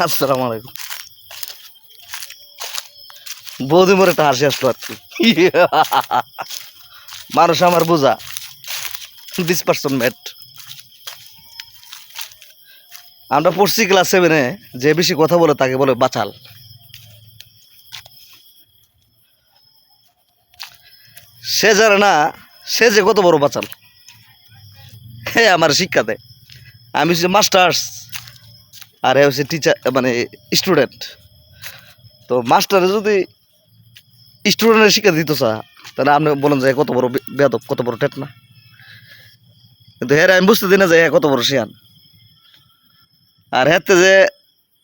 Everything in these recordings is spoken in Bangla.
আসসালামু আলাইকুম। বৌদি মোর একটা হাসি আসলো আর কি। মানুষ আমার বোঝা 20% ম্যাট। আমরা পড়ছি ক্লাস 7-এ, যে বেশি কথা বলে তাকে বলে বাচাল। সে জানে না সে যে কত বড় বাচাল। হ্যাঁ, আমার শিক্ষা দেয়। আমি হচ্ছে মাস্টার্স আর এ হচ্ছে টিচার, মানে স্টুডেন্ট। তো মাস্টারে যদি স্টুডেন্টের শিক্ষা দিত তাহলে আপনি বলেন যে কত বড় বেয়াদব, কত বড় টেট না। কিন্তু হ্যাঁ, আমি বুঝতে দিই না যে কত বড় শিয়ান। আর হ্যাঁ যে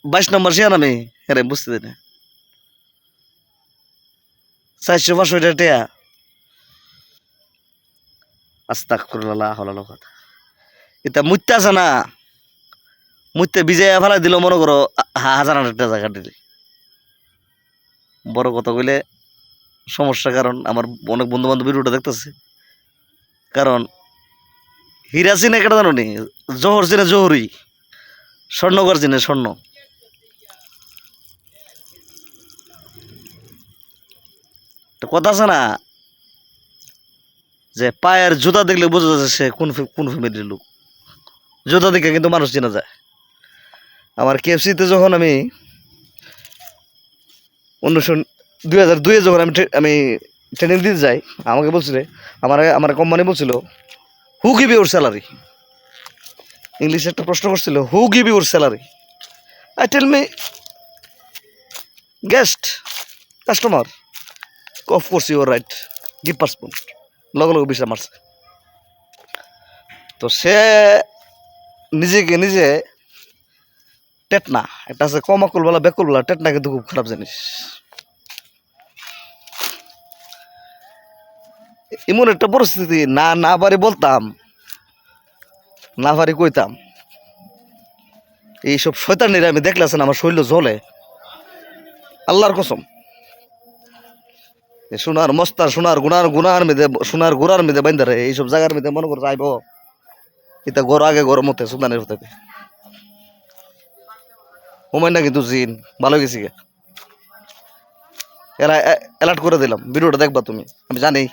22 নম্বর শিয়ান আমি, হ্যাঁ আমি বুঝতে দিই না। 400-500 টিয়া আস্তাগফিরুল্লাহ হলাল কথা। এটা মুইতে আছে না, মুইতে বিজয় ফেলাই দিল মনে করো 1000 জায়গা দিলে বড় কথা কইলে সমস্যা। কারণ আমার অনেক বন্ধু বান্ধব ভিডিওটা দেখতেছে। কারণ হীরা চিনে কেটে জানো নি, জহর চিনে জহরি, স্বর্ণগর চিনে স্বর্ণ। কথা আছে না যে পায়ের জুতা দেখলে বোঝা যাচ্ছে সে কোন ফ্যামিলির লোক। জুতা দেখে কিন্তু মানুষ চেনা যায়। আমার কেএফসিতে যখন আমি 2002-এ যখন আমি ট্রেনিং দিতে যাই, আমাকে বলছিল, আমার কোম্পানি বলছিল, হু গিভ ইউর স্যালারি। ইংলিশে একটা প্রশ্ন করছিল, who give your salary? I tell me guest, customer. Of course your right, give passport. লগে লগে বিষয় মারছে। তো সে নিজেকে নিজে টেটনা, একটা আছে কমাকুল বলা বেকুল বলা, টেটনা কিন্তু খুব খারাপ জিনিস। এমন একটা পরিস্থিতি, না পারি বলতাম, না পারি কইতাম। এইসব শয়তানিরা আমি দেখলেছেন আমার শরীর জ্বলে, আল্লাহর কসম। সোনার মস্তার, গুনার মেধে, সোনার গোড়ার মেধে বাইন্দারে এইসব জায়গার মেধে মনে করে যাইব। এটা গড় আগে গরম হতে সুদানের হতে হুমায় না, কিন্তু জিন ভালো গেছি গে। এরা অ্যালার্ট করে দিলাম, ভিডিওটা দেখবা তুমি। আমি জানি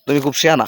তুমি খুব শিয়ানা।